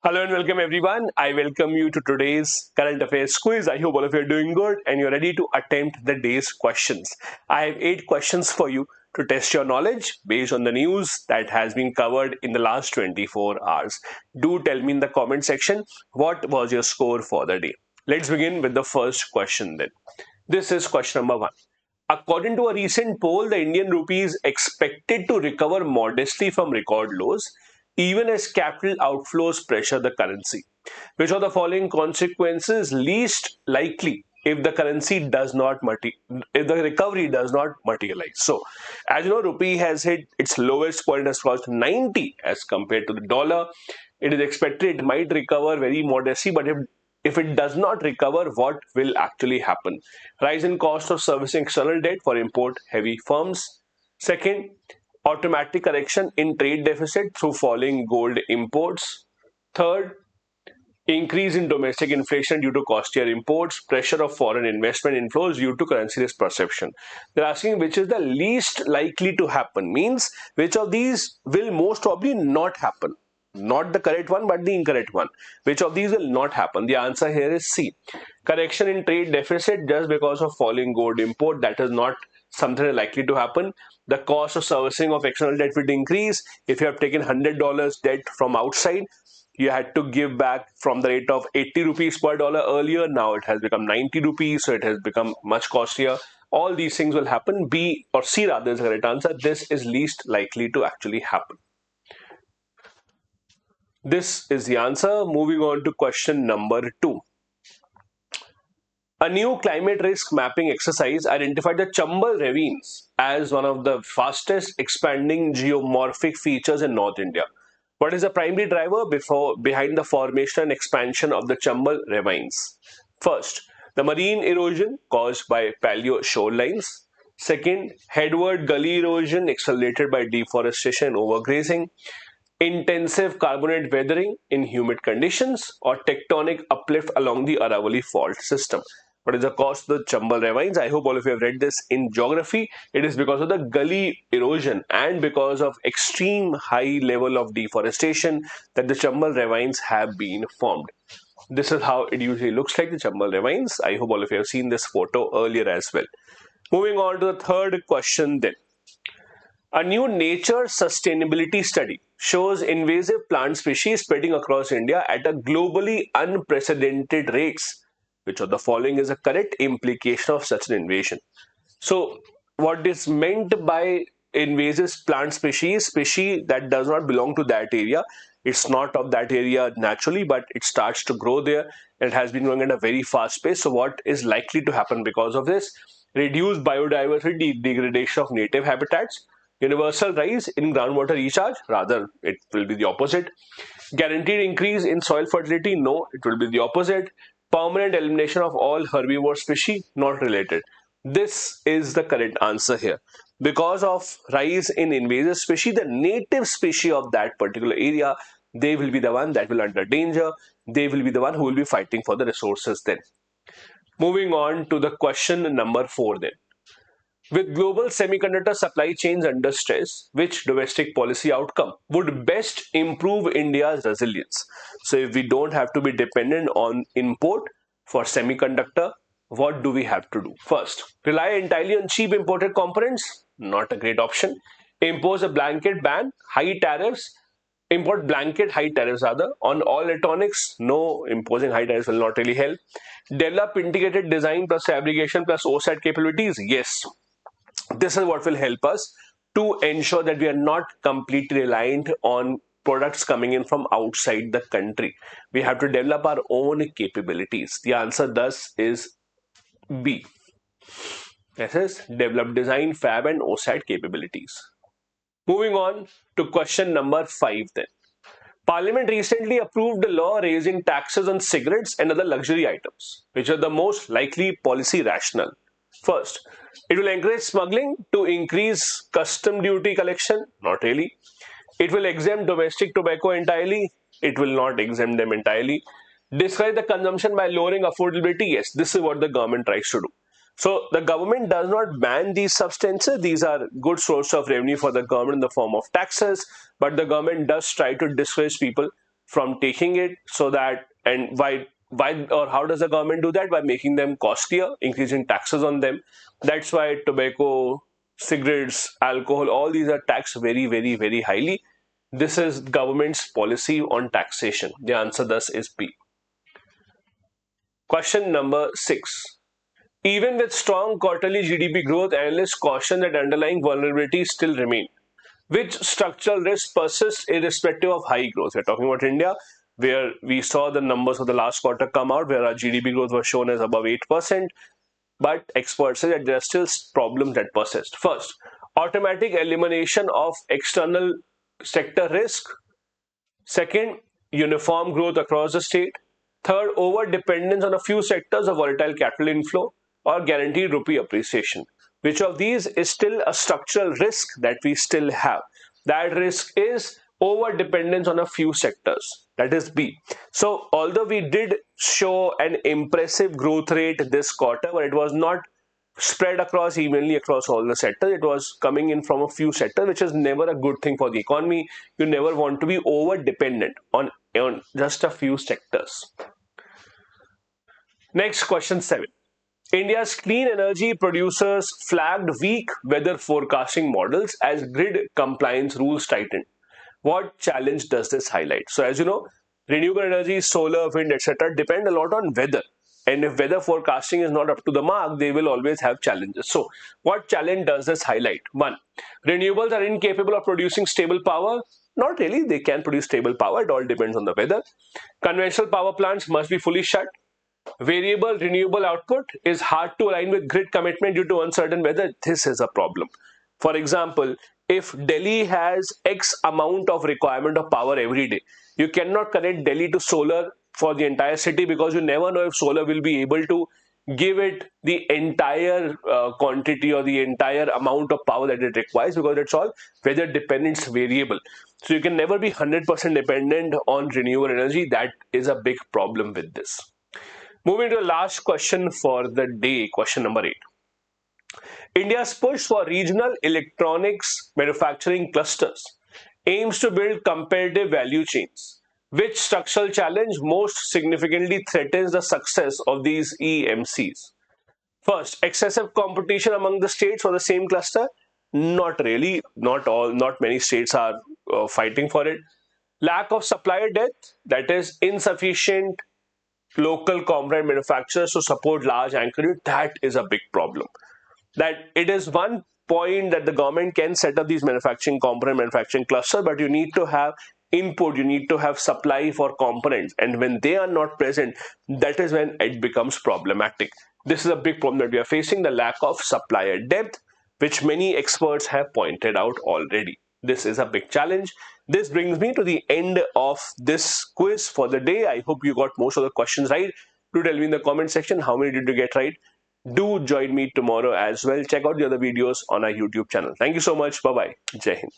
Hello and welcome everyone. I welcome you to today's current affairs quiz. I hope all of you are doing good and you're ready to attempt the day's questions. I have 8 questions for you to test your knowledge based on the news that has been covered in the last 24 hours. Do tell me in the comment section what was your score for the day. Let's begin with the first question then. This is question number 1. According to a recent poll, the Indian rupee is expected to recover modestly from record lows, even as capital outflows pressure the currency. Which of the following consequences least likely if the currency does not if the recovery does not materialize? So, as you know, rupee has hit its lowest point, has crossed 90 as compared to the dollar. It is expected it might recover very modestly, but if it does not recover, what will actually happen? Rise in cost of servicing external debt for import-heavy firms. Second, automatic correction in trade deficit through falling gold imports. Third, increase in domestic inflation due to costlier imports, pressure of foreign investment inflows due to currency risk perception. They're asking which is the least likely to happen, means which of these will most probably not happen. Not the correct one, but the incorrect one. Which of these will not happen? The answer here is C. Correction in trade deficit just because of falling gold import. That is not something likely to happen. The cost of servicing of external debt will increase. If you have taken $100 debt from outside, you had to give back from the rate of 80 rupees per dollar earlier. Now it has become 90 rupees, so it has become much costlier. All these things will happen. B or C rather is the correct answer. This is least likely to actually happen. This is the answer. Moving on to question number 2. A new climate risk mapping exercise identified the Chambal ravines as one of the fastest expanding geomorphic features in North India. What is the primary driver behind the formation and expansion of the Chambal ravines? First, the marine erosion caused by paleo shorelines. Second, headward gully erosion accelerated by deforestation and overgrazing. Intensive carbonate weathering in humid conditions, or tectonic uplift along the Aravalli fault system. What is the cause of the Chambal ravines? I hope all of you have read this in geography. It is because of the gully erosion and because of extreme high level of deforestation that the Chambal ravines have been formed. This is how it usually looks like, the Chambal ravines. I hope all of you have seen this photo earlier as well. Moving on to the third question then. A new nature sustainability study shows invasive plant species spreading across India at a globally unprecedented rates. Which of the following is a correct implication of such an invasion? So, what is meant by invasive plant species that does not belong to that area. It's not of that area naturally, but it starts to grow there and it has been growing at a very fast pace. So, what is likely to happen because of this? Reduced biodiversity, degradation of native habitats, universal rise in groundwater recharge, rather it will be the opposite. Guaranteed increase in soil fertility, no, it will be the opposite. Permanent elimination of all herbivore species, not related. This is the correct answer here. Because of rise in invasive species, the native species of that particular area, they will be the one that will under danger. They will be the one who will be fighting for the resources then. Moving on to the question number 4 then. With global semiconductor supply chains under stress, which domestic policy outcome would best improve India's resilience? So if we don't have to be dependent on import for semiconductor, what do we have to do? First, rely entirely on cheap imported components, not a great option. Impose a blanket ban, high tariffs, import blanket high tariffs rather on all electronics. No, imposing high tariffs will not really help. Develop integrated design plus fabrication plus OSAT capabilities. Yes, this is what will help us to ensure that we are not completely reliant on products coming in from outside the country. We have to develop our own capabilities. The answer thus is B. This is develop design, fab and OSAT capabilities. Moving on to question number 5 then. Parliament recently approved a law raising taxes on cigarettes and other luxury items, which are the most likely policy rationale. First, it will encourage smuggling to increase custom duty collection. Not really. It will exempt domestic tobacco entirely. It will not exempt them entirely. Discourage the consumption by lowering affordability. Yes, this is what the government tries to do. So the government does not ban these substances. These are good source of revenue for the government in the form of taxes. But the government does try to discourage people from taking it, so that, and why or how does the government do that? By making them costlier, increasing taxes on them. That's why tobacco, cigarettes, alcohol, all these are taxed very, very, very highly. This is government's policy on taxation. The answer thus is B. Question number 6. Even with strong quarterly GDP growth, analysts caution that underlying vulnerabilities still remain. Which structural risk persists irrespective of high growth? We're talking about India, where we saw the numbers of the last quarter come out, where our GDP growth was shown as above 8%, but experts say that there are still problems that persist. First, automatic elimination of external sector risk. Second, uniform growth across the state. Third, over dependence on a few sectors of volatile capital inflow, or guaranteed rupee appreciation. Which of these is still a structural risk that we still have? That risk is over dependence on a few sectors. That is B. So although we did show an impressive growth rate this quarter, but it was not spread across evenly across all the sectors. It was coming in from a few sectors, which is never a good thing for the economy. You never want to be over dependent on just a few sectors. Next, question 7. India's clean energy producers flagged weak weather forecasting models as grid compliance rules tightened. What challenge does this highlight? So as you know, renewable energy, solar, wind, etc. depend a lot on weather. And if weather forecasting is not up to the mark, they will always have challenges. So what challenge does this highlight? 1. Renewables are incapable of producing stable power. Not really, they can produce stable power. It all depends on the weather. Conventional power plants must be fully shut. Variable renewable output is hard to align with grid commitment due to uncertain weather. This is a problem. For example, if Delhi has X amount of requirement of power every day, you cannot connect Delhi to solar for the entire city, because you never know if solar will be able to give it the entire quantity or the entire amount of power that it requires, because it's all weather dependent, variable. So you can never be 100% dependent on renewable energy. That is a big problem with this. Moving to the last question for the day, question number 8. India's push for regional electronics manufacturing clusters aims to build competitive value chains. Which structural challenge most significantly threatens the success of these EMCs? First, excessive competition among the states for the same cluster. Not really. Not many states are fighting for it. Lack of supplier depth, that is insufficient local component manufacturers to support large anchor units. That is a big problem. That it is one point that the government can set up these component manufacturing clusters, but you need to have input, you need to have supply for components, and when they are not present, that is when it becomes problematic. This is a big problem that we are facing, the lack of supplier depth, which many experts have pointed out already. This is a big challenge. This brings me to the end of this quiz for the day. I hope you got most of the questions right. Do tell me in the comment section how many did you get right. Do join me tomorrow as well. Check out the other videos on our YouTube channel. Thank you so much. Bye-bye. Jai Hind.